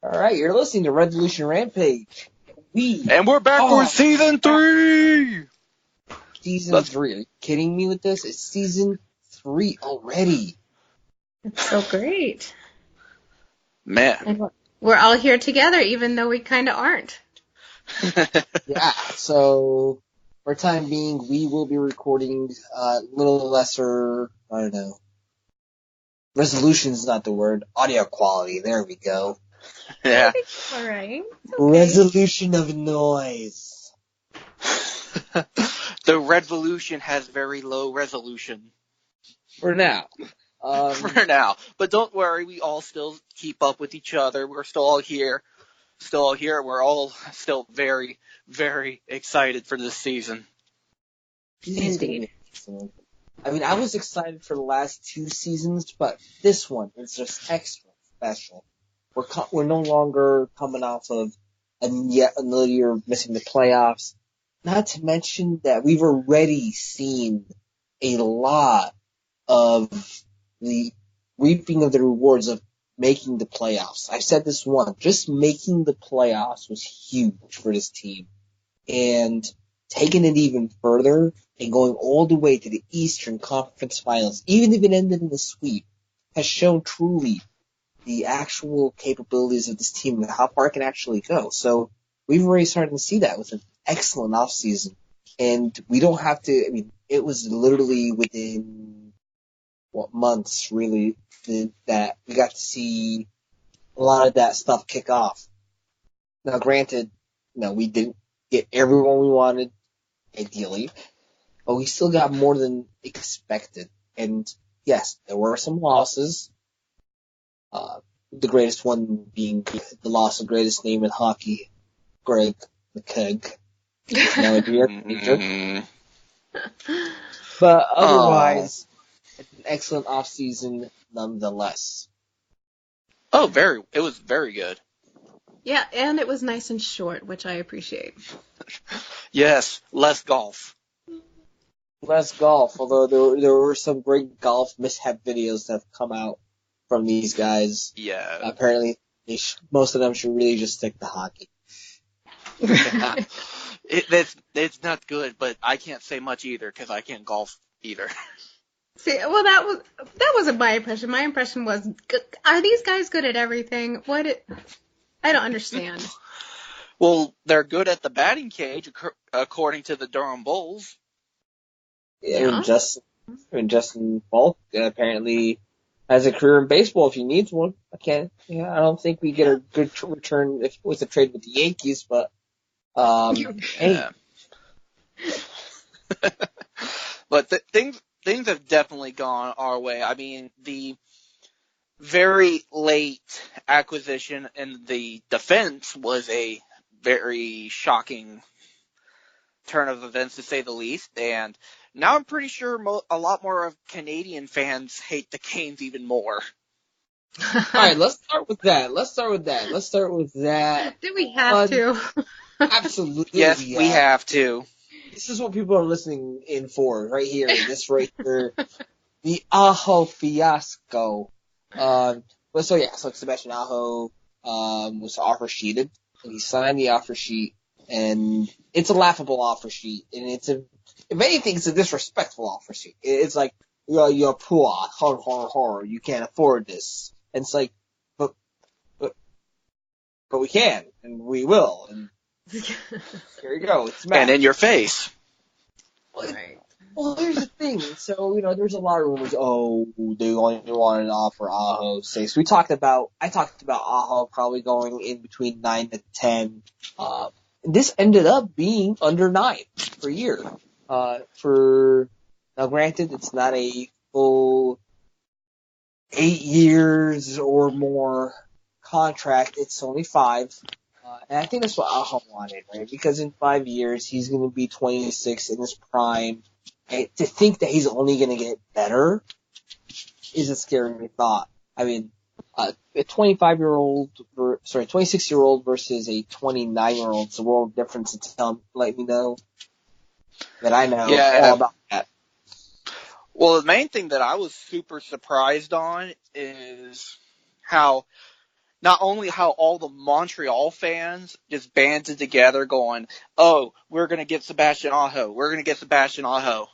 All right, you're listening to Redvolution Rampage. And we're back for season 3! Season 3. Are you kidding me with this? It's season 3 already. It's so great. Man. And we're all here together, even though we kind of aren't. Yeah, so for the time being, we will be recording a little lesser, I don't know, resolution is not the word, audio quality. There we go. Yeah. All right. Okay. Resolution of noise. The Redvolution has very low resolution. For now. For now. But don't worry, we all still keep up with each other. We're still all here. We're all still very, very excited for this season. Indeed. I mean, I was excited for the last 2 seasons, but this one is just extra special. We're no longer coming off of yet another year of missing the playoffs. Not to mention that we've already seen a lot of the reaping of the rewards of making the playoffs. I've said this once. Just making the playoffs was huge for this team. And taking it even further and going all the way to the Eastern Conference Finals, even if it ended in a sweep, has shown truly the actual capabilities of this team and how far it can actually go. So we've already started to see that with an excellent offseason. And we don't have to, I mean, it was literally within months, really, that we got to see a lot of that stuff kick off. Now, granted, we didn't get everyone we wanted, ideally, but we still got more than expected. And yes, there were some losses. The greatest one being the loss of the greatest name in hockey, Greg McKegg. But otherwise, it's an excellent offseason nonetheless. It was very good. Yeah, and it was nice and short, which I appreciate. Yes, less golf. Less golf, although there were some great golf mishap videos that have come out from these guys. Yeah. Apparently, most of them should really just stick to hockey. It's not good, but I can't say much either because I can't golf either. See, well, that wasn't my impression. My impression was, are these guys good at everything? I don't understand. Well, they're good at the batting cage, according to the Durham Bulls. Yeah. Justin Falk apparently has a career in baseball if he needs one. I don't think we get a good return with a trade with the Yankees, but hey. But things have definitely gone our way. I mean, the very late acquisition in the defense was a very shocking turn of events, to say the least. And now I'm pretty sure a lot more of Canadian fans hate the Canes even more. All right, let's start with that. Do we have to? Absolutely. Yes, we have to. This is what people are listening in for, right here. This right here. The Aho fiasco. So Sebastian Aho was offer sheeted, and he signed the offer sheet, and it's a laughable offer sheet, and if anything, it's a disrespectful offer sheet. It's like, you're poor, you can't afford this. And it's like, but we can, and we will, and here you go, it's Matt. And in your face. Right. Well, here's the thing. So, there's a lot of rumors. Oh, they only wanted to offer Aho 6. I talked about Aho probably going in between 9 to 10. This ended up being under 9 per year. Now, granted, it's not a full 8 years or more contract. It's only 5. And I think that's what Aho wanted, right? Because in 5 years, he's going to be 26 in his prime. And to think that he's only going to get better is a scary thought. I mean, a 26-year-old versus a 29-year-old, it's a world difference. Let me know that I know all about that. Well, the main thing that I was super surprised on is how not only how all the Montreal fans just banded together going, oh, we're going to get Sebastian Aho. We're going to get Sebastian Aho.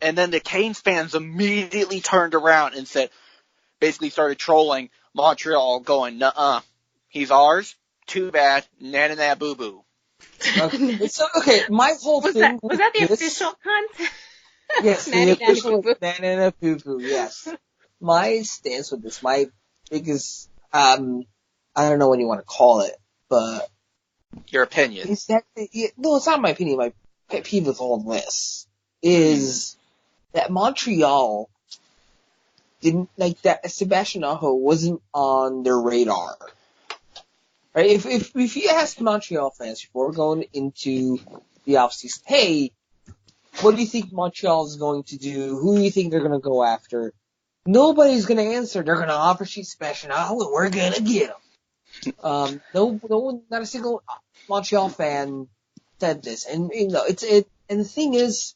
And then the Canes fans immediately turned around and said, basically started trolling Montreal going, nuh-uh, he's ours. Too bad. Nana boo boo. Okay, my whole thing was that the this, official content? Yes, the official Nana boo boo, yes. My stance with this, my biggest, I don't know what you want to call it, but your opinion. Is that no, it's not my opinion. My pet peeve with all this is that Montreal didn't like that. Sebastian Aho wasn't on their radar. Right? If you ask Montreal fans before going into the offseason, hey, what do you think Montreal is going to do? Who do you think they're going to go after? Nobody's going to answer. They're going to offer sheet Sebastian Aho, and we're going to get him. No one, not a single Montreal fan said this, and and the thing is,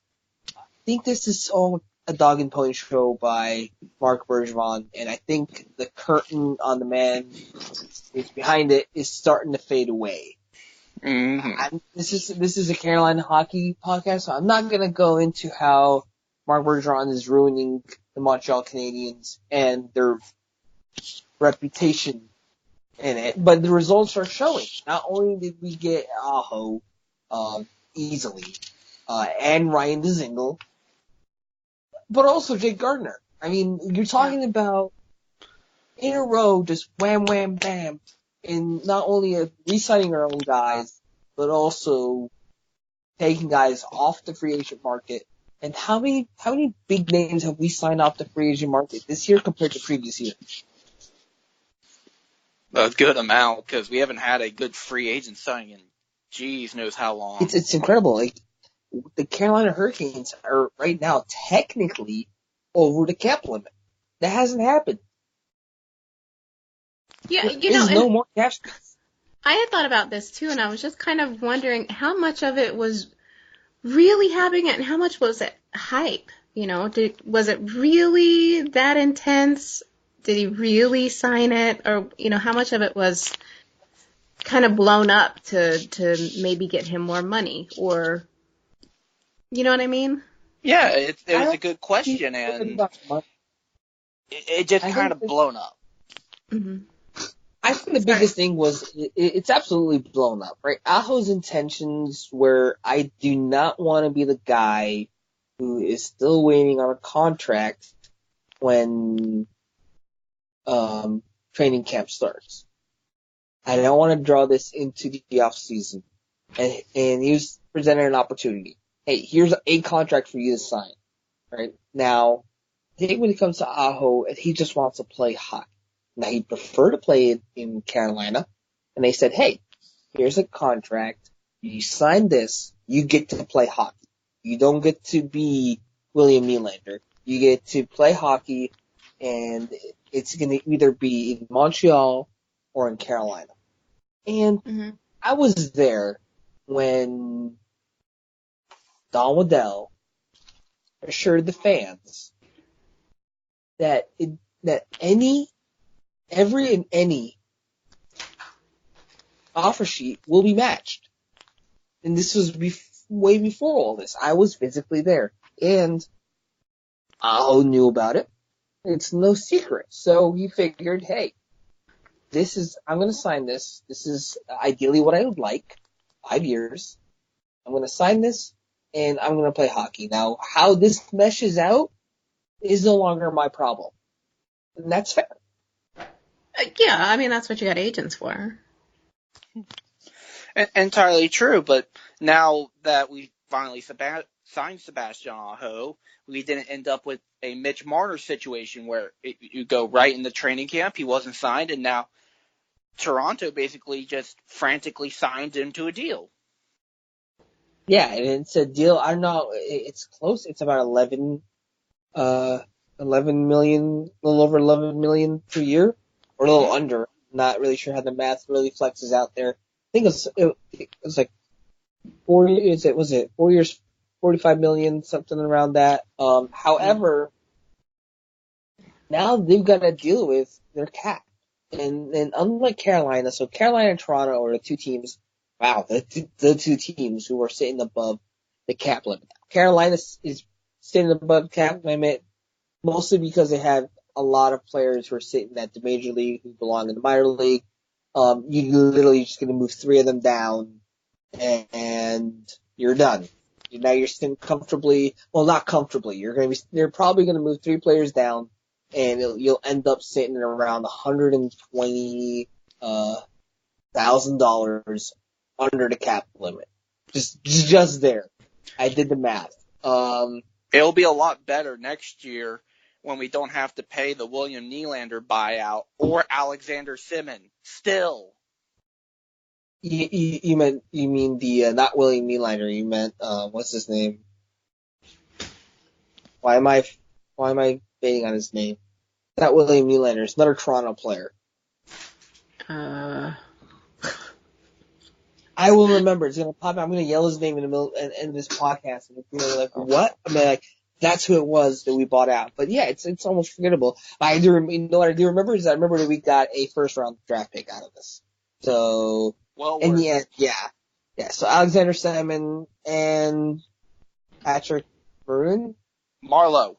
I think this is all a dog and pony show by Marc Bergevin, and I think the curtain on the man behind it is starting to fade away. Mm-hmm. This is a Carolina hockey podcast, so I'm not going to go into how Marc Bergevin is ruining the Montreal Canadiens and their reputation in it, but the results are showing. Not only did we get Aho easily, and Ryan Dzingel, but also Jake Gardiner. I mean, you're talking about in a row, just wham, wham, bam, in not only re-signing our own guys, but also taking guys off the free agent market. And how many big names have we signed off the free agent market this year compared to previous years? A good amount, because we haven't had a good free agent signing in geez knows how long. It's incredible. Like, the Carolina Hurricanes are right now technically over the cap limit. That hasn't happened. Yeah, There's no more cap space. I had thought about this too, and I was just kind of wondering how much of it was really happening and how much was it hype? Was it really that intense? Did he really sign it? Or, how much of it was kind of blown up to maybe get him more money? Or, you know what I mean? Yeah, it was a good question, and it just kind of blown up. Mm-hmm. I think the biggest thing was it's absolutely blown up, right? Aho's intentions were, I do not want to be the guy who is still waiting on a contract when training camp starts. I don't want to draw this into the off season. And he was presented an opportunity. Hey, here's a contract for you to sign. Right? Now, I think when it comes to Aho, he just wants to play hockey. Now, he'd prefer to play it in Carolina. And they said, hey, here's a contract. You sign this, you get to play hockey. You don't get to be William Nylander. You get to play hockey, and it's going to either be in Montreal or in Carolina. And I was there when Don Waddell assured the fans that every and any offer sheet will be matched. And this was way before all this. I was physically there. And Aho knew about it. It's no secret. So he figured, hey, I'm going to sign this. This is ideally what I would like. 5 years. I'm going to sign this, and I'm going to play hockey. Now, how this meshes out is no longer my problem. And that's fair. Yeah, I mean, that's what you got agents for. Entirely true, but now that we finally signed Sebastian Aho, we didn't end up with a Mitch Marner situation where you go right in the training camp, he wasn't signed, and now Toronto basically just frantically signed him to a deal. Yeah, and it's a deal, I don't know, it's close, it's about 11 million, a little over 11 million per year, or a little under. Not really sure how the math really flexes out there. I think it was like 4 years, was it 4 years, 45 million, something around that. However, now they've got to deal with their cap. And unlike Carolina, so Carolina and Toronto are the two teams. Wow, the two teams who are sitting above the cap limit. Carolina is sitting above the cap limit mostly because they have a lot of players who are sitting at the major league who belong in the minor league. You literally just going to move three of them down, and you're done. Now you're sitting comfortably. Well, not comfortably. You're probably going to move three players down, and you'll end up sitting around $120,000 under the cap limit. Just there. I did the math. It'll be a lot better next year when we don't have to pay the William Nylander buyout or Alexander Simmons. Still. You mean the not William Nylander? You meant what's his name? Why am I baiting on his name? Not William Nylander. It's another Toronto player. I will remember. It's gonna pop. I'm gonna yell his name in the middle in this podcast, and you're gonna be like, what? I mean, like that's who it was that we bought out. But yeah, it's almost forgettable. I do. You know what I do remember is I remember that we got a first round draft pick out of this. So in the end, yeah. So Alexander Salmon and Patrick Maroon. Marleau.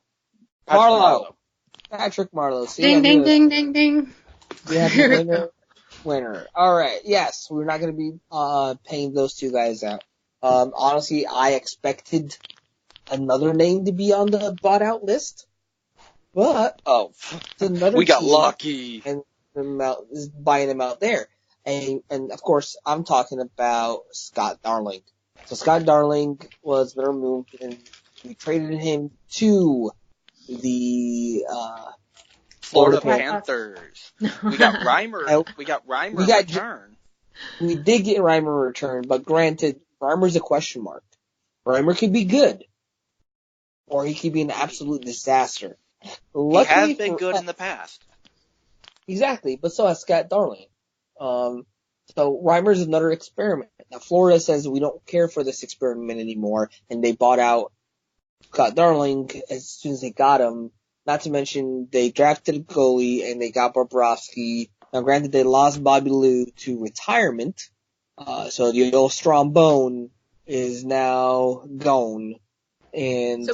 Patrick Marleau. See, ding, ding, ding, ding, ding. We have the winner. All right. Yes, we're not going to be paying those two guys out. Honestly, I expected another name to be on the bought out list, but it's another we got team lucky and is buying them out there. And of course, I'm talking about Scott Darling. So Scott Darling was removed, and we traded him to the Florida Panthers. We got Reimer. We got Reimer return. We did get Reimer return, but granted, Reimer's a question mark. Reimer could be good, or he could be an absolute disaster. Luckily, he has been good in the past. Exactly, but so has Scott Darling. So Reimer's another experiment. Now Florida says we don't care for this experiment anymore, and they bought out Scott Darling as soon as they got him. Not to mention they drafted a goalie and they got Bobrovsky. Now granted they lost Bobby Lou to retirement, so the old strong bone is now gone. And so,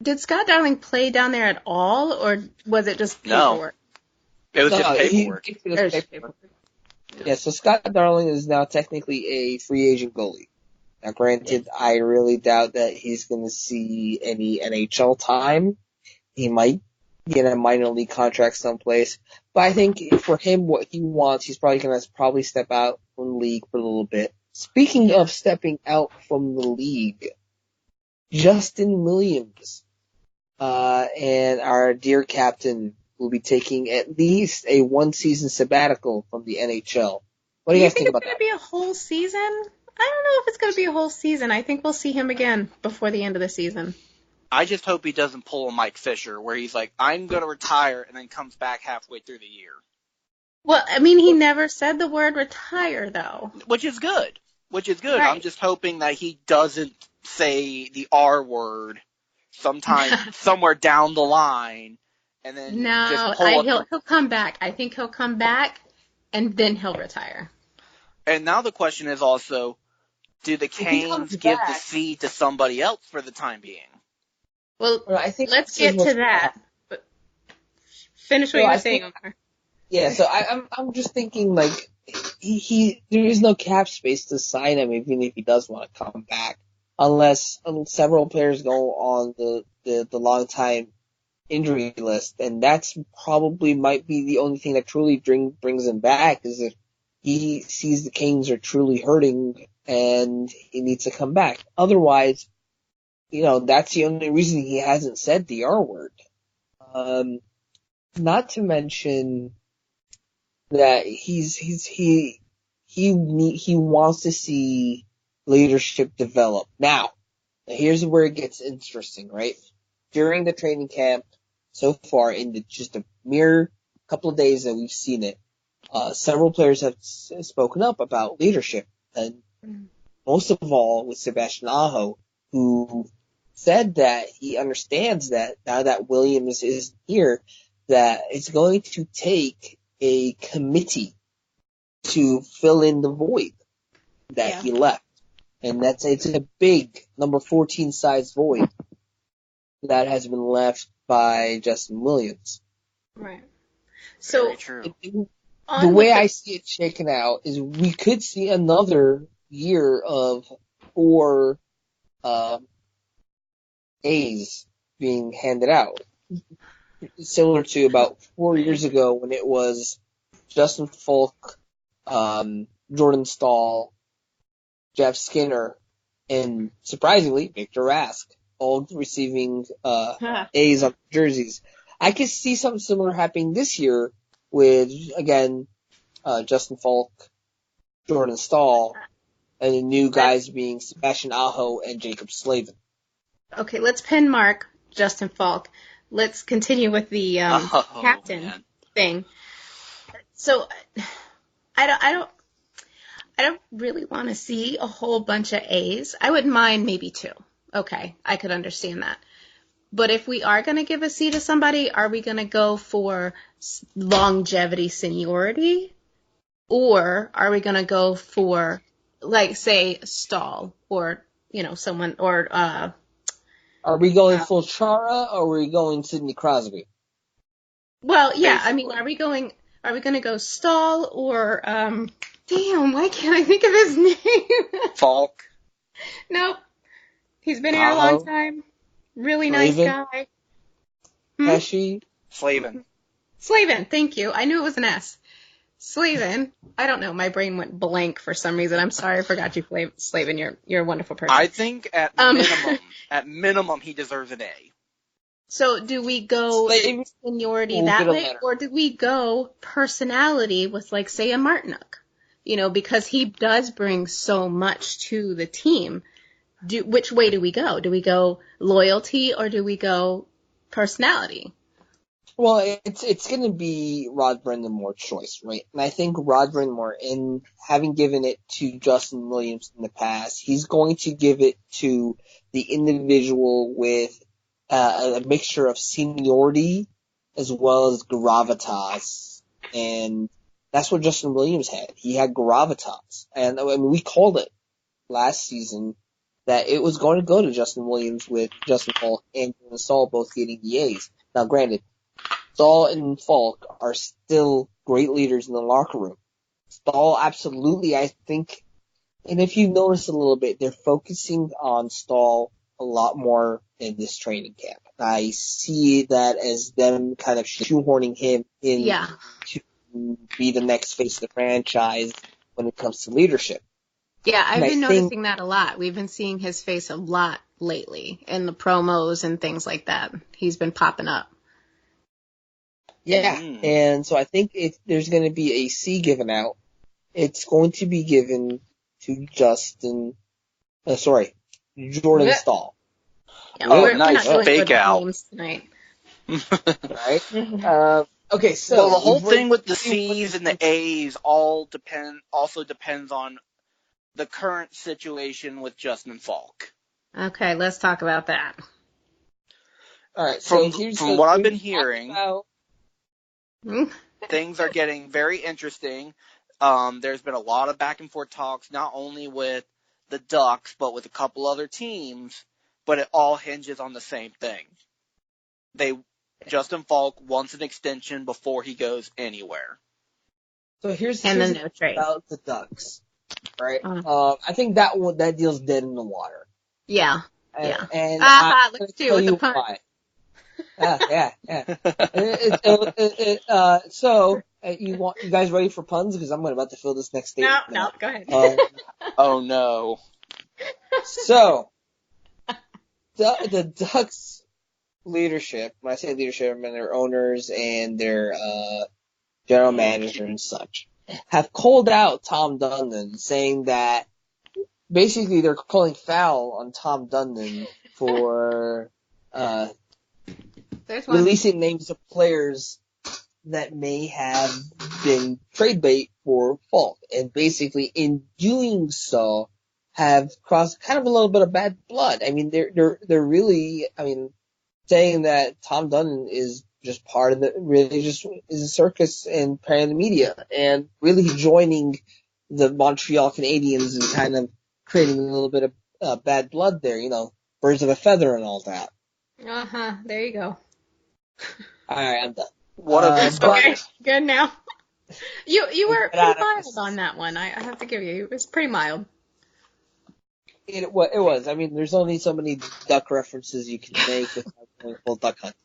did Scott Darling play down there at all, or was it just paperwork? No. It was just paperwork. Yeah, so Scott Darling is now technically a free agent goalie. Now, granted, I really doubt that he's going to see any NHL time. He might get a minor league contract someplace. But I think for him, what he wants, he's probably going to step out from the league for a little bit. Speaking of stepping out from the league, Justin Williams and our dear captain will be taking at least a one-season sabbatical from the NHL. What do you guys think about that? Do you think it's going to be a whole season? I don't know if it's going to be a whole season. I think we'll see him again before the end of the season. I just hope he doesn't pull a Mike Fisher where he's like, I'm going to retire, and then comes back halfway through the year. Well, I mean, he never said the word retire, though. Which is good. Right. I'm just hoping that he doesn't say the R word sometime somewhere down the line. And then he'll come back. I think he'll come back, and then he'll retire. And now the question is also, do the Canes give the C to somebody else for the time being? Well, I think let's get to that. But finish what you were saying, Omar. Yeah, so I'm just thinking like there is no cap space to sign him even if he does want to come back, unless several players go on the long time injury list, and that's probably might be the only thing that truly brings him back is if he sees the Canes are truly hurting and he needs to come back. Otherwise, that's the only reason he hasn't said the R word. Not to mention that he wants to see leadership develop. Now, here's where it gets interesting, right? During the training camp so far, in just a mere couple of days that we've seen it, several players have spoken up about leadership, and most of all with Sebastian Aho, who said that he understands that now that Williams is here, that it's going to take a committee to fill in the void that he left. And it's a big number 14 size void that has been left by Justin Williams. Right. So, Very true. The way I see it shaken out is we could see another year of 4 A's being handed out. Similar to about 4 years ago when it was Justin Falk, Jordan Stahl, Jeff Skinner, and surprisingly, Victor Rask, all receiving A's on jerseys. I could see something similar happening this year with, again, Justin Falk, Jordan Stahl, and the new guys being Sebastian Aho and Jacob Slavin. Okay, let's pin mark Justin Falk. Let's continue with the captain thing. So, I don't really want to see a whole bunch of A's. I wouldn't mind maybe 2. Okay, I could understand that. But if we are going to give a C to somebody, are we going to go for longevity, seniority? Or are we going to go for, like, say, Stahl or, someone, or... Are we going full Chara or are we going Sidney Crosby? Well, yeah, basically. I mean, are we going to go Stahl or, damn, why can't I think of his name? Falk. Nope. He's been here a long time. Really nice guy. Pesci? Slavin. Slavin, thank you. I knew it was an S. Slavin. I don't know. My brain went blank for some reason. I'm sorry. I forgot you, Slavin. You're a wonderful person. I think at minimum, he deserves an A. So do we go seniority that way, or do we go personality with, like, say, a Martinook? Because he does bring so much to the team. Which way do we go? Do we go loyalty or do we go personality? Well, it's going to be Rod Brind'Amour's choice, right? And I think Rod Brind'Amour, in having given it to Justin Williams in the past, he's going to give it to the individual with a mixture of seniority as well as gravitas. And that's what Justin Williams had. He had gravitas. And I mean, we called it last season that it was going to go to Justin Williams with Justin Falk and Jordan Stahl both getting the A's. Now, granted, Stahl and Falk are still great leaders in the locker room. Stahl, absolutely, I think, and if you notice a little bit, they're focusing on Stahl a lot more in this training camp. I see that as them kind of shoehorning him in to be the next face of the franchise when it comes to leadership. Yeah, I've been noticing that a lot. We've been seeing his face a lot lately in the promos and things like that. He's been popping up. Yeah, and so I think if there's going to be a C given out, it's going to be given to Jordan Stahl. Yeah, we're nice not fake out tonight. Right? Okay, so well, the whole thing with the C's and the A's also depends on the current situation with Justin Falk. Okay, let's talk about that. All right, from what I've been hearing, things are getting very interesting. There's been a lot of back and forth talks, not only with the Ducks, but with a couple other teams, but it all hinges on the same thing. Justin Falk wants an extension before he goes anywhere. So here's no trade about the Ducks, right? I think that deal's dead in the water. Yeah. And let's do it with the pun. Why. Yeah. So, you guys ready for puns? Because I'm about to fill this next statement. No, go ahead. Oh no. So, the Ducks leadership, when I say leadership, I mean their owners and their general manager and such, have called out Tom Dundon, saying that basically they're calling foul on Tom Dundon for releasing names of players that may have been trade bait for Falk, and basically in doing so have crossed kind of a little bit of bad blood. I mean, they're really, saying that Tom Dundon is just part of really just is a circus and part of the media, and really joining the Montreal Canadiens and kind of creating a little bit of bad blood there, birds of a feather and all that. There you go. All right, I'm done. What a Okay, good now. You were Get out pretty of mild this. on that one. I have to give you. It was pretty mild. It was. I mean, there's only so many duck references you can make without going full duck hunt.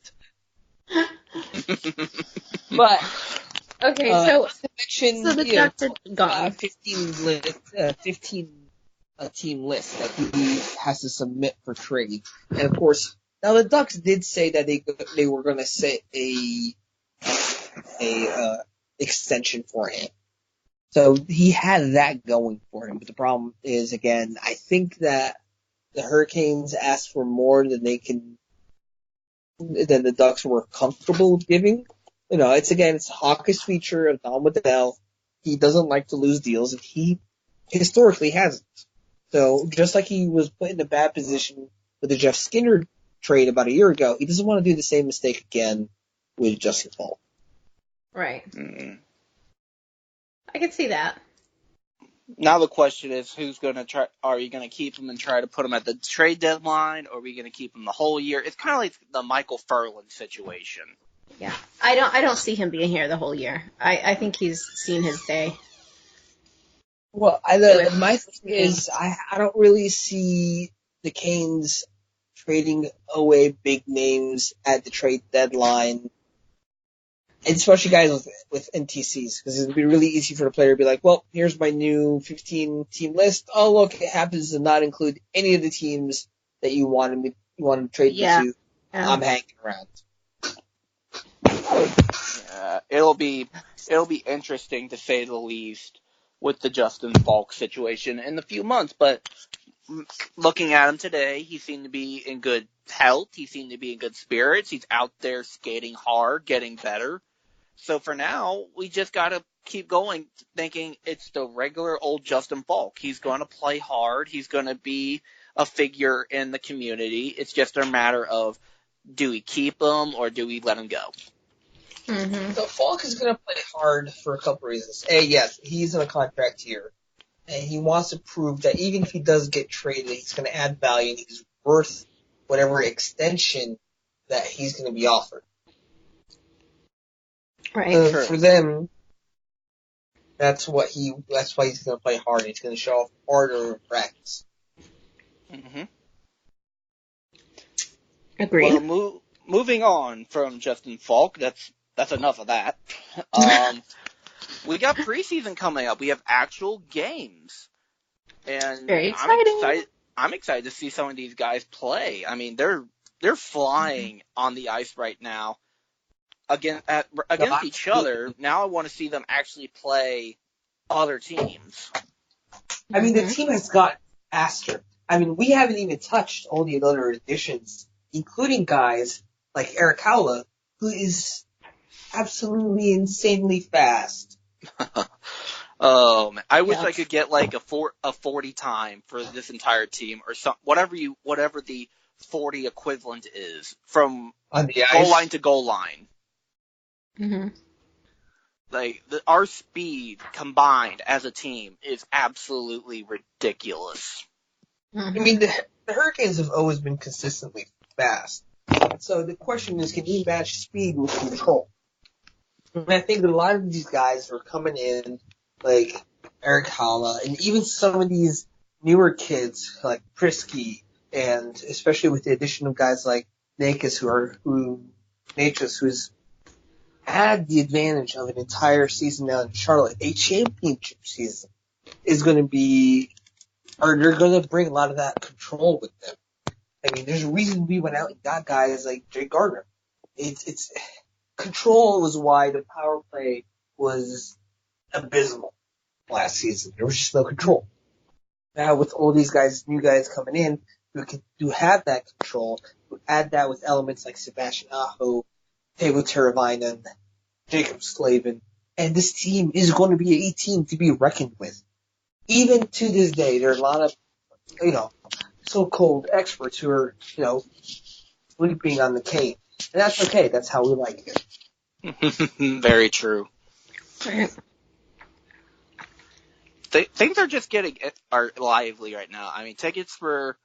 But Okay, so the Ducks are gone. 15 team list that he has to submit for trade, and of course, now the Ducks did say that they were going to set a extension for him, so he had that going for him. But the problem is, again, I think that the Hurricanes asked for more than than the Ducks were comfortable giving. It's a hawkish feature of Don Waddell. He doesn't like to lose deals, and he historically hasn't. So just like he was put in a bad position with the Jeff Skinner trade about a year ago, he doesn't want to do the same mistake again with Justin Falk. Right. Mm. I can see that. Now the question is, who's going to try? Are you going to keep him and try to put him at the trade deadline, or are we going to keep him the whole year? It's kind of like the Michael Ferland situation. Yeah, I don't see him being here the whole year. I think he's seen his day. Well, my thing is, I don't really see the Canes trading away big names at the trade deadline, and especially guys with NTCs, because it would be really easy for the player to be like, well, here's my new 15-team list. Oh, look, it happens to not include any of the teams that you want to trade me to. I'm hanging around. It'll be interesting, to say the least, with the Justin Falk situation in the few months. But looking at him today, he seemed to be in good health. He seemed to be in good spirits. He's out there skating hard, getting better. So for now, we just got to keep going, thinking it's the regular old Justin Falk. He's going to play hard. He's going to be a figure in the community. It's just a matter of, do we keep him or do we let him go? Mm-hmm. So Falk is going to play hard for a couple reasons. Yes, he's in a contract year, and he wants to prove that even if he does get traded, he's going to add value and he's worth whatever extension that he's going to be offered. Right. For them, that's why he's going to play hard. He's going to show off harder in practice. Mm-hmm. Agreed. Well, moving on from Justin Falk, that's enough of that. We got preseason coming up. We have actual games, and Very exciting. I'm excited to see some of these guys play. I mean, they're flying on the ice right now against each other. Now I want to see them actually play other teams. I mean, the team has got faster. I mean, we haven't even touched all the other additions, including guys like Eric Howla, who is absolutely insanely fast. Oh man, I wish I could get like a 40 time for this entire team, or whatever the 40 equivalent is from on the goal line to goal line. Mm-hmm. Like our speed combined as a team is absolutely ridiculous. Mm-hmm. I mean, the Hurricanes have always been consistently fast. So the question is, can you match speed with control? And I think that a lot of these guys are coming in, like Eric Halla, and even some of these newer kids like Prisky, and especially with the addition of guys like Nakis, who's had the advantage of an entire season now in Charlotte. A championship season is going to be, or they're going to bring a lot of that control with them. I mean, there's a reason we went out and got guys like Jay Gardner. It's control was why the power play was abysmal last season. There was just no control. Now with all these guys, new guys coming in, who have that control, who add that with elements like Sebastian Aho, Teuvo Teravainen, Jacob Slavin, and this team is going to be a team to be reckoned with. Even to this day, there are a lot of, so-called experts who are, sleeping on the Canes. And that's okay. That's how we like it. Very true. Right. Things are just are lively right now. I mean, tickets for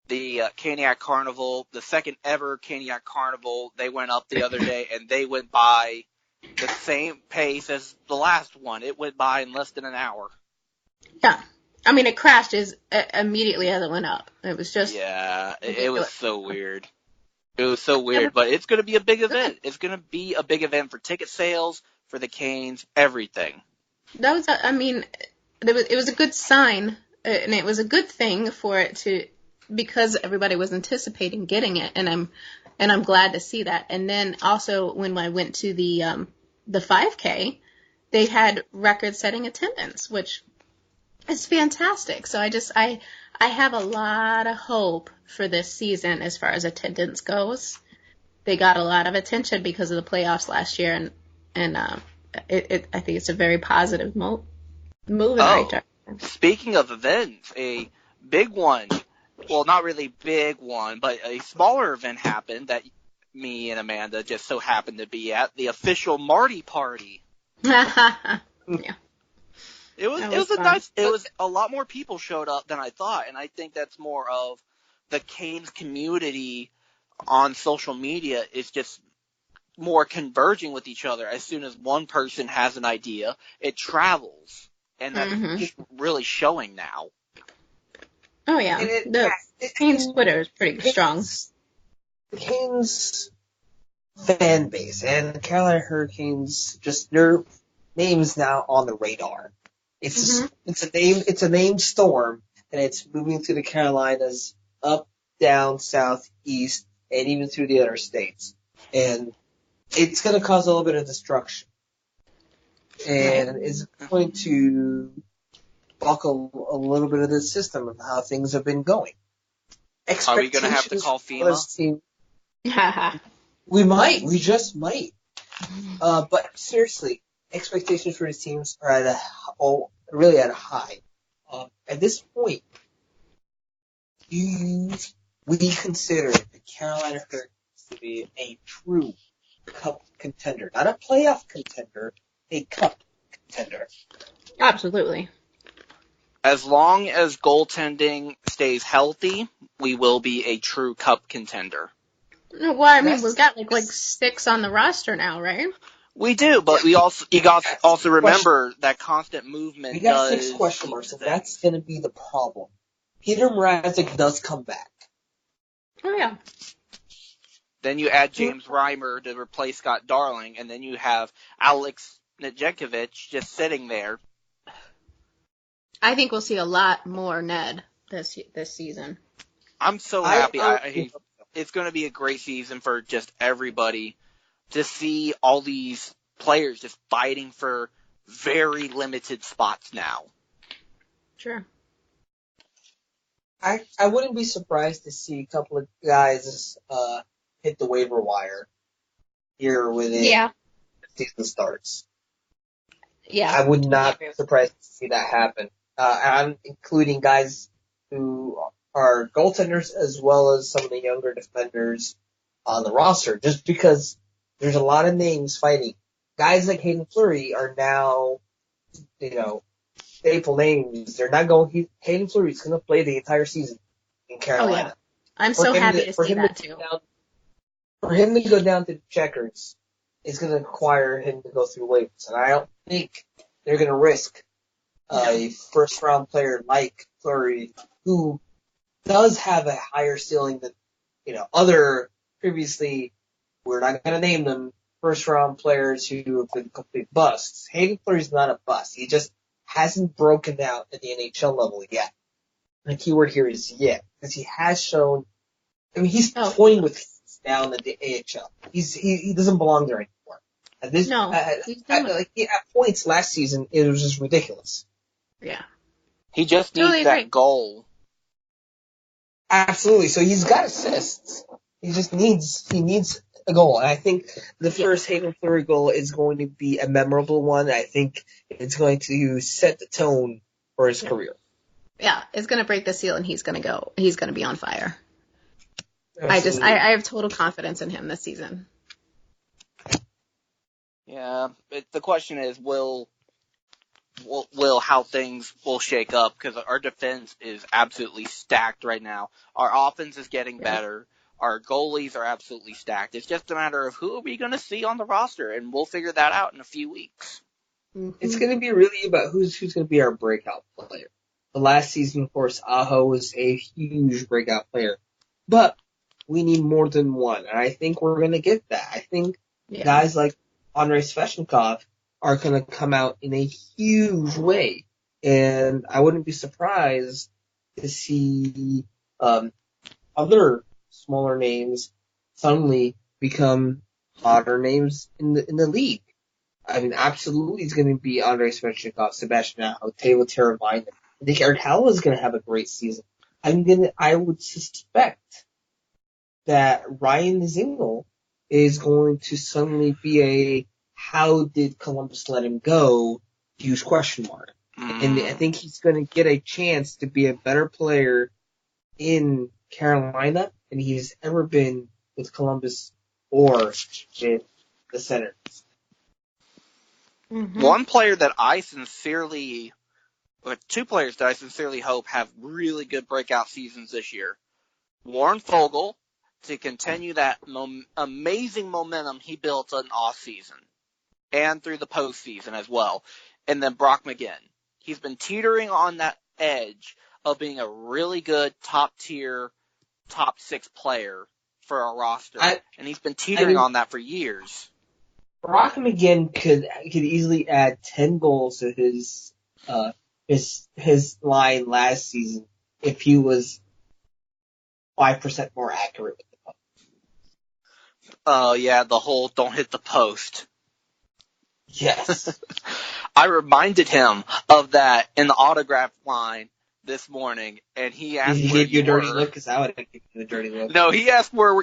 the Caniac Carnival, the second ever Caniac Carnival, they went up the other day, and they went by the same pace as the last one. It went by in less than an hour. Yeah. I mean, it crashed immediately as it went up. It was just... Yeah, it was so weird. It was so weird, but it's going to be a big event. It's going to be a big event for ticket sales, for the Canes, everything. That was, it was a good sign, and it was a good thing for it to, because everybody was anticipating getting it, and I'm glad to see that. And then also when I went to the 5K, they had record-setting attendance, which is fantastic. So I have a lot of hope for this season as far as attendance goes. They got a lot of attention because of the playoffs last year, and I think it's a very positive move in the right direction. Speaking of events, a big one, well, not really big one, but a smaller event happened that me and Amanda just so happened to be at, the official Marty party. Yeah. It was a lot more people showed up than I thought, and I think that's more of the Canes community on social media is just more converging with each other. As soon as one person has an idea, it travels, and that's really showing now. Oh yeah, the Canes Twitter is pretty strong. The Canes fan base and the Carolina Hurricanes, just their names now on the radar. It's a named storm, and it's moving through the Carolinas, up, down, south, east, and even through the other states. And it's going to cause a little bit of destruction. And it's going to buckle a little bit of the system of how things have been going. Are we going to have to call FEMA? We might. We just might. But seriously, expectations for his teams are really at a high. At this point, we consider the Carolina Hurricanes to be a true cup contender, not a playoff contender, a cup contender. Absolutely. As long as goaltending stays healthy, we will be a true cup contender. Well, I mean, we've got like 6 on the roster now, right? We do, but you also remember that constant movement. We got 6 question marks, and that's going to be the problem. Peter Mrazek does come back. Oh yeah. Then you add James Reimer to replace Scott Darling, and then you have Alex Nedeljkovic just sitting there. I think we'll see a lot more Ned this season. I'm so happy. It's going to be a great season for just everybody to see all these players just fighting for very limited spots now. Sure. I wouldn't be surprised to see a couple of guys hit the waiver wire here within the season starts. Yeah. I would not be surprised to see that happen. I'm including guys who are goaltenders as well as some of the younger defenders on the roster, just because there's a lot of names fighting. Guys like Hayden Fleury are now, staple names. They're not going. Hayden Fleury's going to play the entire season in Carolina. Oh, yeah. I'm so happy to see that too. For him to go down to the checkers is going to require him to go through waivers, and I don't think they're going to risk a first-round player like Fleury, who does have a higher ceiling than other previously. We're not going to name them first-round players who have been complete busts. Hayden Fleury's not a bust. He just hasn't broken out at the NHL level yet. The keyword here is yet, because he has shown. I mean, he's toying with down at the AHL. He doesn't belong there anymore. At points last season, it was just ridiculous. Yeah. He just needs that goal. Absolutely. So he's got assists. He needs a goal. And I think the first Hayden Fleury goal is going to be a memorable one. I think it's going to set the tone for his career. Yeah, it's going to break the seal, and he's going to be on fire. I have total confidence in him this season. Yeah, the question is, will how things will shake up, because our defense is absolutely stacked right now. Our offense is getting better. Our goalies are absolutely stacked. It's just a matter of who are we going to see on the roster, and we'll figure that out in a few weeks. Mm-hmm. It's going to be really about who's going to be our breakout player. The last season, of course, Aho was a huge breakout player. But we need more than one, and I think we're going to get that. I think guys like Andrei Svechnikov are going to come out in a huge way, and I wouldn't be surprised to see other smaller names suddenly become modern names in the league. I mean, absolutely, it's going to be Andrei Svechnikov, Sebastian Aho, Teuvo Teravainen. I think Eric Howell is going to have a great season. I would suspect that Ryan Dzingel is going to suddenly be a how did Columbus let him go huge question mark. And I think he's going to get a chance to be a better player in Carolina than he's ever been with Columbus or with the Senators. Mm-hmm. Two players that I sincerely hope have really good breakout seasons this year. Warren Fogle, to continue that amazing momentum he built on off-season and through the postseason as well. And then Brock McGinn. He's been teetering on that edge of being a really good top-tier, top-six player for our roster. And he's been teetering on that for years. Brock McGinn could easily add 10 goals to his line last season if he was 5% more accurate with the puck. Oh, yeah, the whole don't hit the post. Yes. I reminded him of that in the autograph line this morning, and he asked he where gave you a dirty were. look, because I would have given you a dirty look. No, he asked where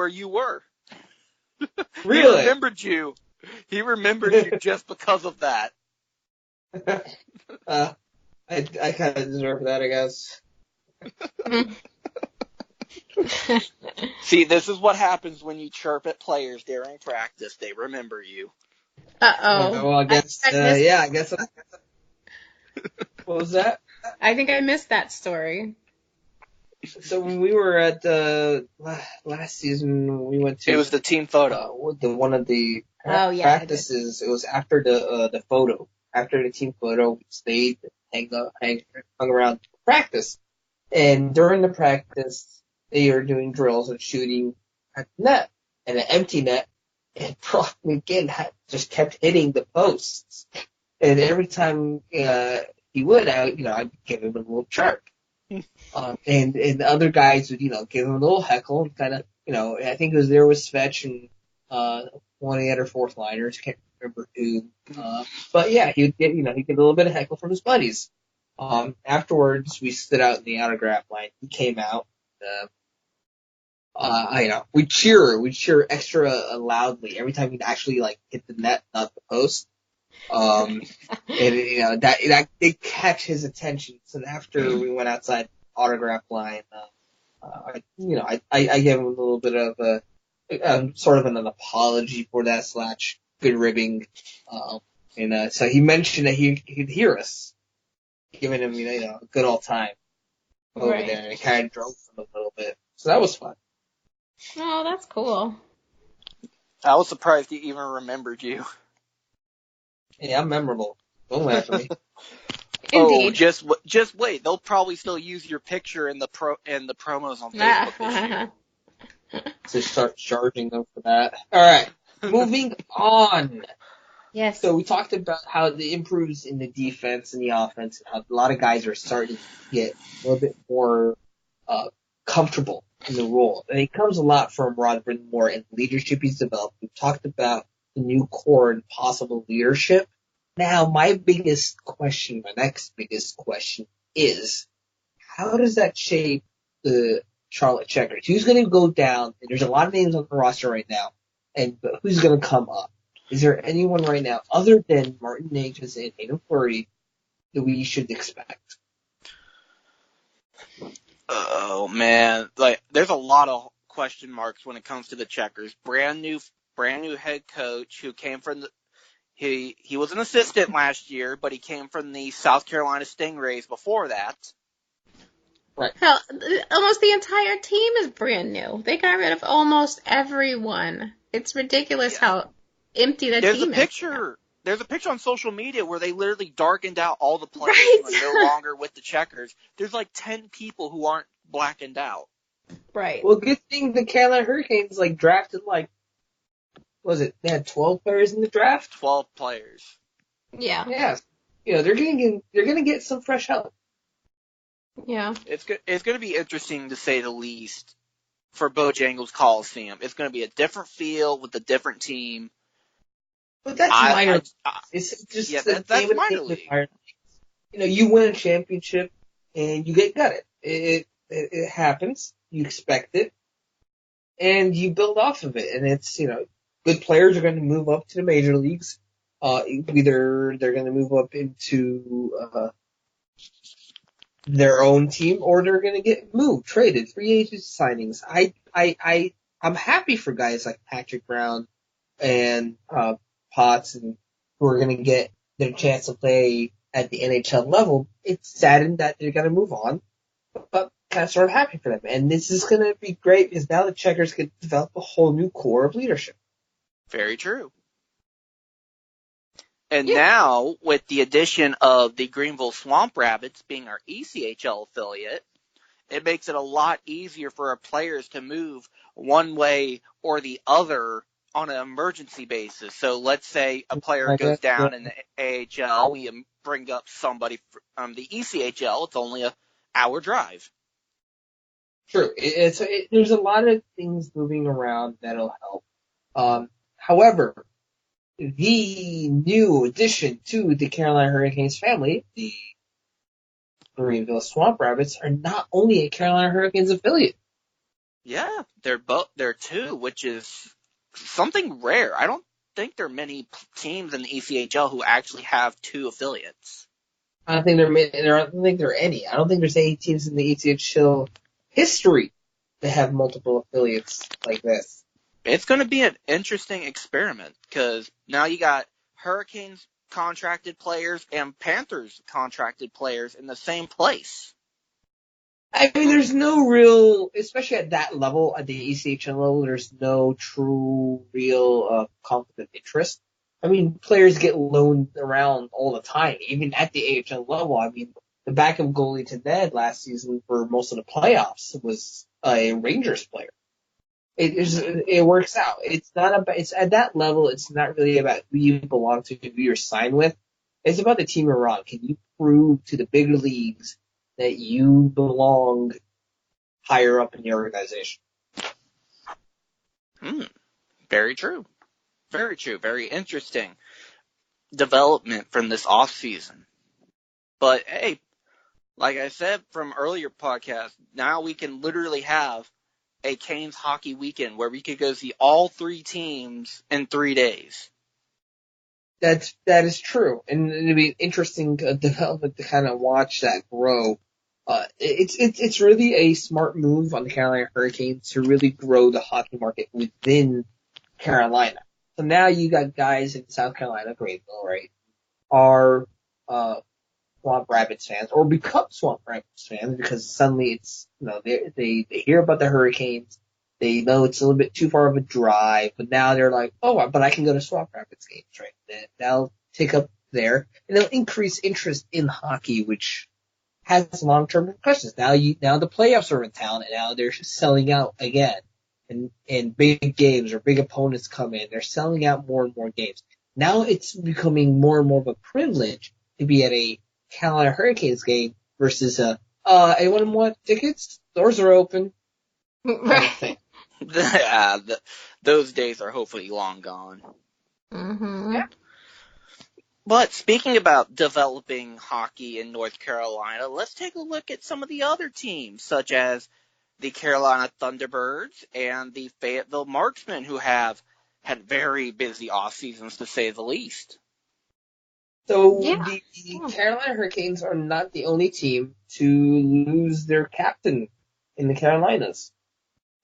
you were. Really? He remembered you. He remembered you just because of that. I kind of deserve that, I guess. See, this is what happens when you chirp at players during practice. They remember you. Uh-oh. Well, I guess, I guess. What was that? I think I missed that story. So when we were at last season, we went to. It was the team photo. One of the practices. It was after the photo. After the team photo, we stayed, hung around to practice. And during the practice, they were doing drills and shooting at the net, and an empty net. And Brock McGinn just kept hitting the posts. And every time he would, I'd give him a little chirp. And the other guys would, give him a little heckle and kind of, I think it was there was Svetch and one of the other fourth liners, can't remember who. But yeah, he'd get a little bit of heckle from his buddies. Afterwards, we stood out in the autograph line. He came out. We'd cheer extra loudly every time he'd actually hit the net, not the post. And that did catch his attention. So after we went outside the autograph line, I gave him a little bit of sort of an apology for that / good ribbing. So he mentioned that he'd hear us, giving him a good old time over there, and it kind of drove him a little bit. So that was fun. Oh, that's cool. I was surprised he even remembered you. Yeah, I'm memorable. Don't laugh at me. Indeed. Oh, just wait. They'll probably still use your picture in the promos on Facebook this year. So start charging them for that. All right, moving on. Yes. So we talked about how it improves in the defense and the offense, and how a lot of guys are starting to get a little bit more comfortable in the role. And it comes a lot from Rod Brind'Amour and the leadership he's developed. We've talked about the new core and possible leadership. Now, my next biggest question is, how does that shape the Charlotte Checkers? Who's going to go down? And there's a lot of names on the roster right now, but who's going to come up? Is there anyone right now, other than Martin Necas and Hayden Fleury, that we should expect? Oh man, there's a lot of question marks when it comes to the Checkers. Brand new head coach who came from he was an assistant last year, but he came from the South Carolina Stingrays before that. Right. Hell, almost the entire team is brand new. They got rid of almost everyone. It's ridiculous how empty the team is. There's a picture on social media where they literally darkened out all the players who are no longer with the Checkers. There's like 10 people who aren't blackened out. Right. Well, good thing the Carolina Hurricanes drafted they had 12 players in the draft? 12 players. Yeah. Yeah. They're gonna get some fresh help. Yeah. It's going to be interesting to say the least for Bojangles Coliseum. It's going to be a different feel with a different team. But that's minor. It's just that's minor league. You win a championship and you get gutted. It happens. You expect it, and you build off of it. And it's good players are going to move up to the major leagues. Either they're going to move up into their own team, or they're going to get moved, traded, free agent signings. I'm happy for guys like Patrick Brown and Potts, and who are going to get their chance to play at the NHL level. It's saddened that they're going to move on, but kind of sort of happy for them. And this is going to be great because now the Checkers can develop a whole new core of leadership. Very true. And now, with the addition of the Greenville Swamp Rabbits being our ECHL affiliate, it makes it a lot easier for our players to move one way or the other on an emergency basis. So let's say a player goes down in the AHL, we bring up somebody from the ECHL. It's only an hour drive. True. There's a lot of things moving around that'll help. However, the new addition to the Carolina Hurricanes family, the Greenville Swamp Rabbits, are not only a Carolina Hurricanes affiliate. Yeah, they're two, which is something rare. I don't think there are many teams in the ECHL who actually have two affiliates. I don't think there are any. I don't think there's any teams in the ECHL history that have multiple affiliates like this. It's going to be an interesting experiment because now you got Hurricanes contracted players and Panthers contracted players in the same place. I mean, there's no real, especially at that level, at the ECHL level, there's no true, real conflict of interest. I mean, players get loaned around all the time, even at the AHL level. I mean, the backup goalie to Ned last season for most of the playoffs was a Rangers player. It works out. It's at that level. It's not really about who you belong to, who you're signed with. It's about the team you're on. Can you prove to the bigger leagues that you belong higher up in the organization? Very true. Very true. Very interesting development from this offseason. But hey, like I said from earlier podcasts, now we can literally have a Canes hockey weekend where we could go see all three teams in 3 days. That is true, and it'd be an interesting development to kind of watch that grow. It's really a smart move on the Carolina Hurricanes to really grow the hockey market within Carolina. So now you got guys in South Carolina, Greenville, right, are Swamp Rabbits fans, or become Swamp Rabbits fans because suddenly it's they hear about the Hurricanes, they know it's a little bit too far of a drive, but now they're like, oh, but I can go to Swamp Rabbits games, right? That'll take up there, and it'll increase interest in hockey, which has long-term repercussions. Now the playoffs are in town, and now they're selling out again, and big games or big opponents come in, they're selling out more and more games. Now it's becoming more and more of a privilege to be at a Carolina Hurricanes game versus anyone want tickets? Doors are open. Right. Yeah, those days are hopefully long gone. Mm-hmm. Yeah. But speaking about developing hockey in North Carolina, let's take a look at some of the other teams, such as the Carolina Thunderbirds and the Fayetteville Marksmen, who have had very busy off seasons to say the least. So the Carolina Hurricanes are not the only team to lose their captain in the Carolinas.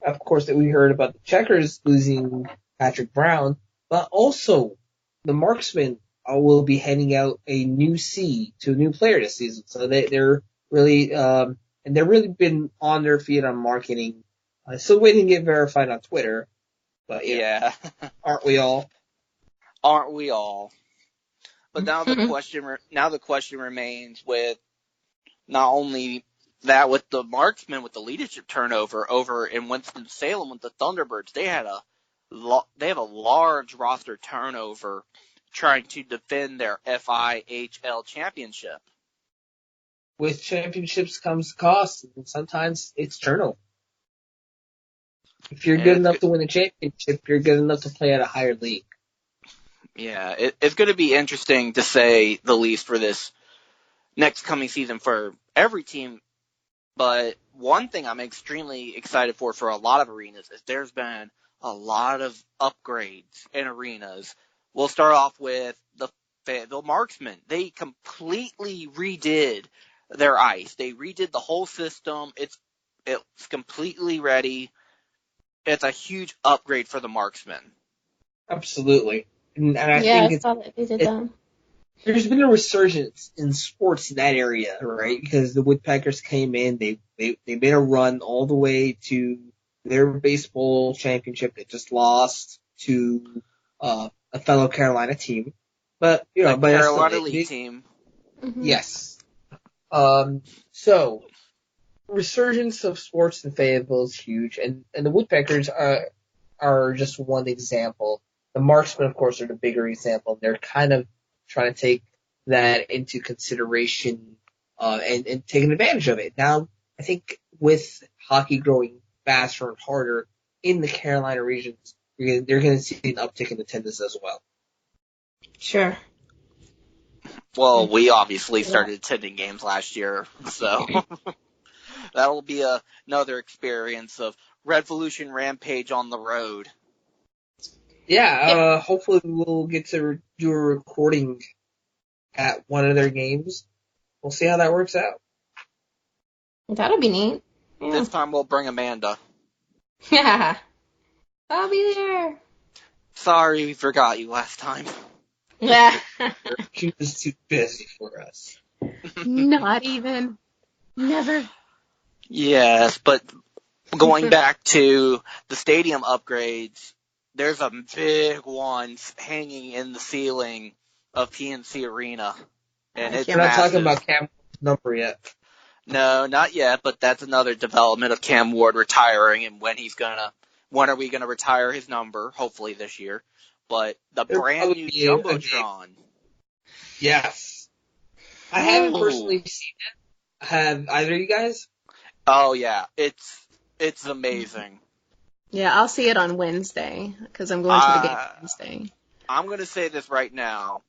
of course, that we heard about the Checkers losing Patrick Brown, but also the Marksmen will be handing out a new C to a new player this season. So they're really, and they're really been on their feet on marketing. Still waiting to get verified on Twitter, but Yeah. aren't we all? Aren't we all? But now the question remains with not only that with the Marksmen with the leadership turnover over in Winston-Salem with the Thunderbirds, they have a large roster turnover trying to defend their FIHL championship. With championships comes cost, and sometimes it's turnover. If you're good enough to win a championship, you're good enough to play at a higher league. Yeah, it's going to be interesting to say the least for this next coming season for every team. But one thing I'm extremely excited for a lot of arenas is there's been a lot of upgrades in arenas. We'll start off with the Fayetteville Marksmen. They completely redid their ice. They redid the whole system. It's completely ready. It's a huge upgrade for the Marksmen. Absolutely. And I think I saw that they did that. There's been a resurgence in sports in that area, right? Because the Woodpeckers came in, they made a run all the way to their baseball championship. They just lost to a fellow Carolina team, but but Carolina League team. Mm-hmm. Yes. So resurgence of sports in Fayetteville is huge, and the Woodpeckers are just one example. The Marksmen, of course, are the bigger example. They're kind of trying to take that into consideration and taking advantage of it. Now, I think with hockey growing faster and harder in the Carolina regions, they're going to see an uptick in attendance as well. Sure. Well, we obviously started attending games last year, so that'll be another experience of Redvolution Rampage on the road. Yeah, hopefully we'll get to do a recording at one of their games. We'll see how that works out. That'll be neat. Yeah. This time we'll bring Amanda. Yeah. I'll be there. Sorry we forgot you last time. Yeah. She was too busy for us. Not even. Never. Yes, but going back to the stadium upgrades, there's a big one hanging in the ceiling of PNC Arena. And it's We're not massive. talking about Cam number yet. No, not yet, but that's another development of Cam Ward retiring and when are we gonna retire his number? Hopefully this year. But the brand new Jumbotron. Yes. I haven't personally seen it. Have either of you guys? Oh yeah, it's amazing. Yeah, I'll see it on Wednesday because I'm going to the game Wednesday. I'm going to say this right now.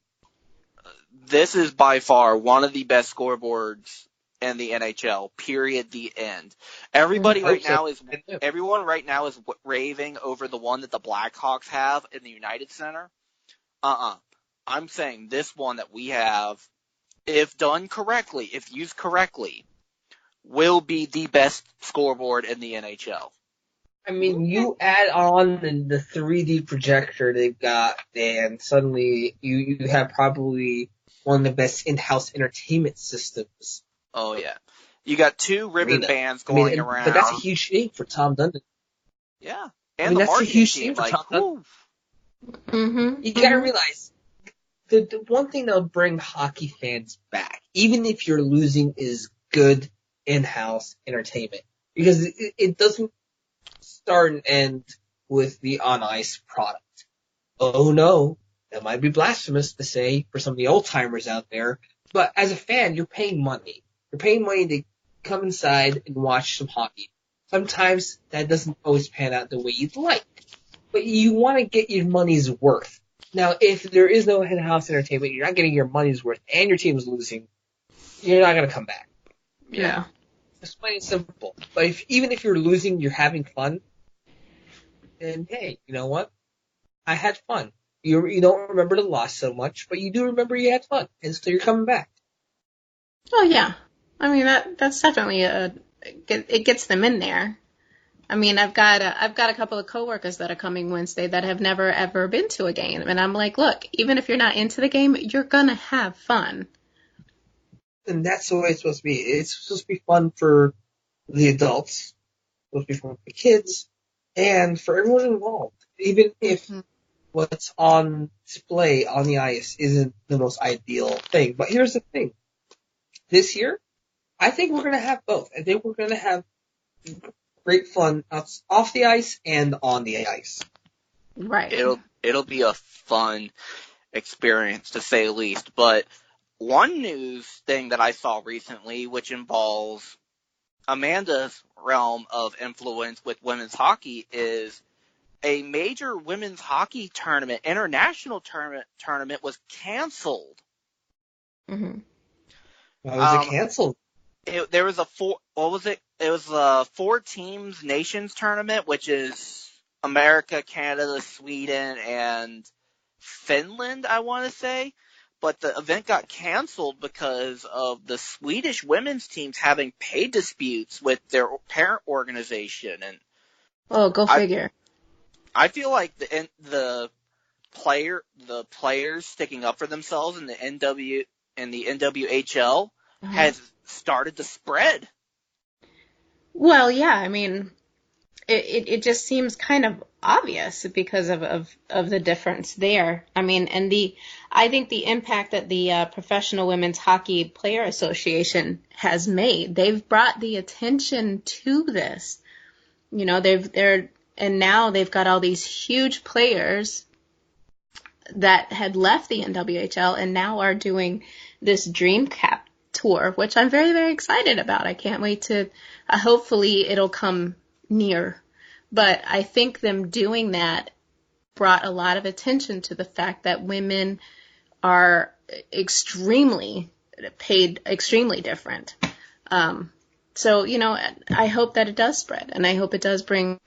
This is by far one of the best scoreboards in the NHL. Period. The end. Everyone right now is raving over the one that the Blackhawks have in the United Center. I'm saying this one that we have, if done correctly, if used correctly, will be the best scoreboard in the NHL. I mean, you add on the 3D projector they've got, and suddenly you have probably one of the best in-house entertainment systems. Oh, yeah. You got two ribbon bands going around. But that's a huge thing for Tom Dundon. Yeah. And the that's a huge team, thing for Tom Dundon. Mm-hmm. You gotta realize, the one thing that'll bring hockey fans back, even if you're losing, is good in-house entertainment. Because it doesn't start and end with the on-ice product. Oh no, that might be blasphemous to say for some of the old-timers out there, but as a fan, you're paying money. You're paying money to come inside and watch some hockey. Sometimes that doesn't always pan out the way you'd like, but you want to get your money's worth. Now, if there is no in-house entertainment, you're not getting your money's worth, and your team's losing, you're not going to come back. Yeah. It's plain and simple. But even if you're losing, you're having fun, then hey, you know what? I had fun. You don't remember the loss so much, but you do remember you had fun, and so you're coming back. Oh yeah, I mean that's definitely it gets them in there. I mean, I've got a couple of coworkers that are coming Wednesday that have never ever been to a game, and I'm like, look, even if you're not into the game, you're gonna have fun. And that's the way it's supposed to be. It's supposed to be fun for the adults, it's supposed to be fun for the kids, and for everyone involved. Even if what's on display on the ice isn't the most ideal thing. But here's the thing. This year, I think we're going to have both. I think we're going to have great fun off the ice and on the ice. Right. It'll be a fun experience, to say the least. But one news thing that I saw recently, which involves Amanda's realm of influence with women's hockey, is a major women's hockey tournament, international tournament, was canceled. Mm-hmm. Why was it canceled? There was It was a 4 teams nations tournament, which is America, Canada, Sweden, and Finland, I want to say. But the event got canceled because of the Swedish women's teams having pay disputes with their parent organization. And go figure. I feel like the players sticking up for themselves in the NWHL has started to spread. Well, yeah, I mean, it just seems kind of obvious because of the difference there. I mean, and I think the impact that the Professional Women's Hockey Player Association has made, they've brought the attention to this. You know, and now they've got all these huge players that had left the NWHL and now are doing this Dream Cap tour, which I'm very, very excited about. I can't wait to, hopefully it'll come near. But I think them doing that brought a lot of attention to the fact that women are extremely different. So, you know, I hope that it does spread, and I hope it does bring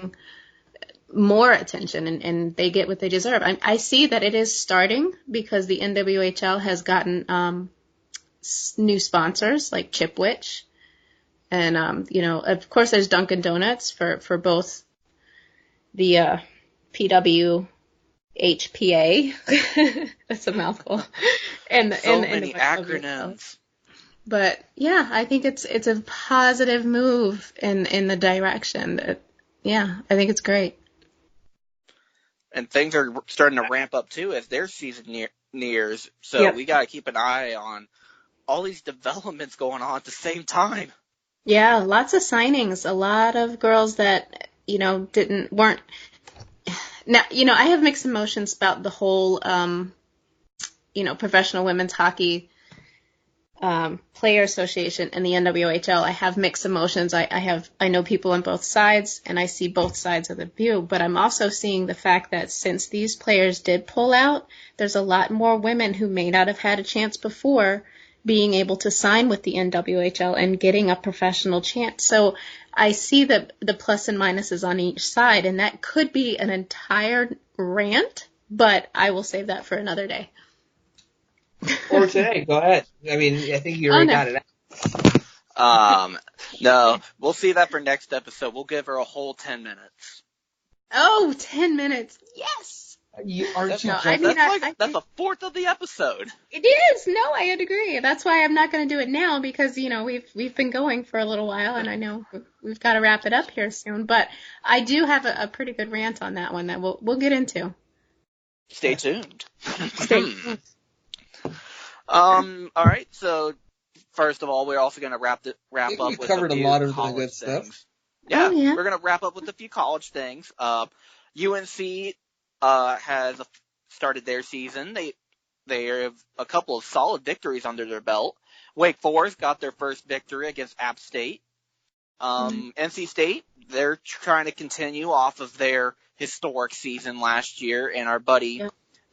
more attention and they get what they deserve. I see that it is starting because the NWHL has gotten new sponsors like Chipwich. And, you know, of course there's Dunkin' Donuts for both the PWHPA. That's a mouthful. And many acronyms. But yeah, I think it's a positive move in the direction that, yeah, I think it's great. And things are starting to ramp up too as their season nears. So we got to keep an eye on all these developments going on at the same time. Yeah, lots of signings. A lot of girls that, you know, weren't. Now, you know, I have mixed emotions about the whole, you know, Professional Women's Hockey Player Association and the NWHL. I have mixed emotions. I know people on both sides, and I see both sides of the view, but I'm also seeing the fact that since these players did pull out, there's a lot more women who may not have had a chance before being able to sign with the NWHL and getting a professional chance. So I see the plus and minuses on each side, and that could be an entire rant, but I will save that for another day. Or today, go ahead. I mean, I think you already got it out. No, we'll see that for next episode. We'll give her a whole 10 minutes. Oh, 10 minutes. Yes. That's a fourth of the episode. It is. No, I'd agree. That's why I'm not going to do it now because, you know, we've been going for a little while and I know we've got to wrap it up here soon. But I do have a pretty good rant on that one that we'll get into. Stay tuned. All right. So first of all, we're also going to wrap up with covered a few a lot of college good things. stuff. Yeah, we're going to wrap up with a few college things. UNC has started their season. They have a couple of solid victories under their belt. Wake Forest got their first victory against App State. NC State, they're trying to continue off of their historic season last year, and our buddy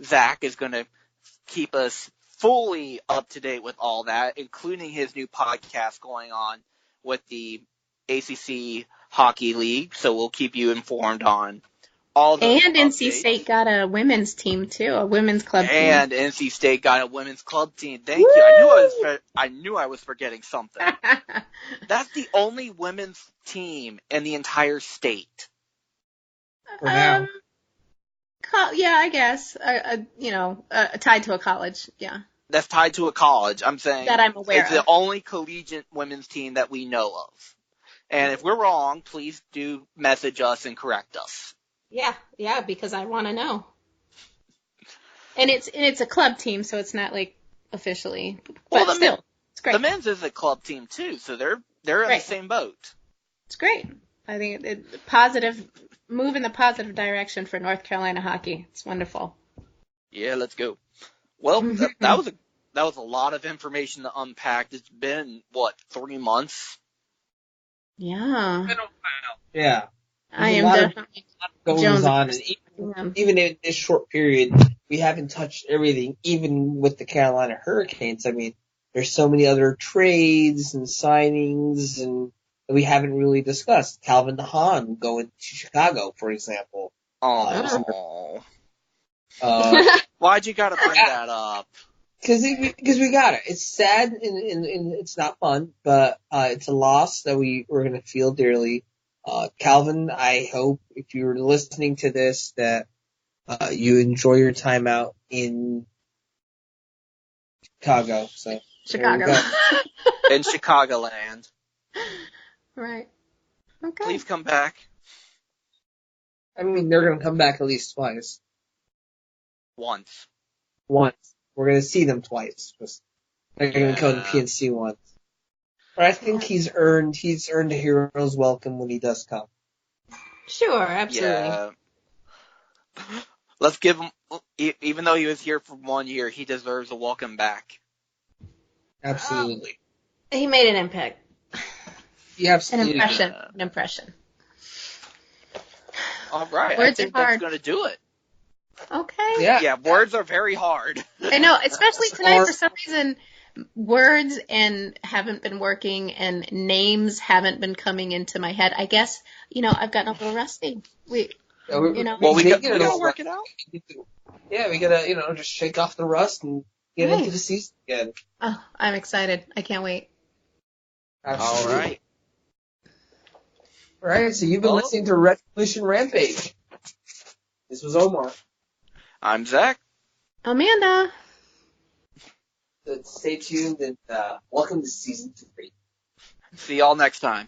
Zach is going to keep us fully up to date with all that, including his new podcast going on with the ACC Hockey League. So we'll keep you informed on all those And NC updates. State got a women's team too, a women's club team. And NC State got a women's club team. Thank you. I knew I was forgetting something. That's the only women's team in the entire state. For now. Yeah, I guess. Tied to a college. Yeah. That's tied to a college. I'm saying that I'm aware it's the only collegiate women's team that we know of. And if we're wrong, please do message us and correct us. Yeah, because I want to know. And it's a club team, so it's not like officially, but Well, still, it's great. The men's is a club team too, so they're in the same boat. It's great. I think it positive move in the positive direction for North Carolina hockey. It's wonderful. Yeah, let's go. Well, that was a lot of information to unpack. It's been 3 months? Yeah. Yeah. I am definitely goes on, and even in this short period, we haven't touched everything. Even with the Carolina Hurricanes, I mean, there's so many other trades and signings, and that we haven't really discussed. Calvin DeHaan going to Chicago, for example. Oh. Why'd you gotta bring that up? Because we got it. It's sad and it's not fun, but it's a loss that we're gonna feel dearly. Calvin, I hope if you're listening to this that you enjoy your time out in Chicago. So Chicago. In Chicagoland. Right. Okay. Please come back. I mean, they're gonna come back at least twice. Once. We're gonna see them twice. They're gonna go to PNC once. But I think he's earned a hero's welcome when he does come. Sure, absolutely. Yeah. Let's give him, even though he was here for 1 year, he deserves a welcome back. Absolutely. He made an impact. He absolutely An impression. All right. Words I think are hard. that's going to do it. Okay. Yeah, words are very hard. I know, especially tonight for some reason, words haven't been working and names haven't been coming into my head. I guess, I've gotten a little rusty. We gotta work it out. Yeah, we gotta, just shake off the rust and get into the season again. Oh, I'm excited. I can't wait. Absolutely. All right. All right, so you've been listening to Redvolution Rampage. This was Omar. I'm Zach. Amanda. So stay tuned and welcome to season 3. See y'all next time.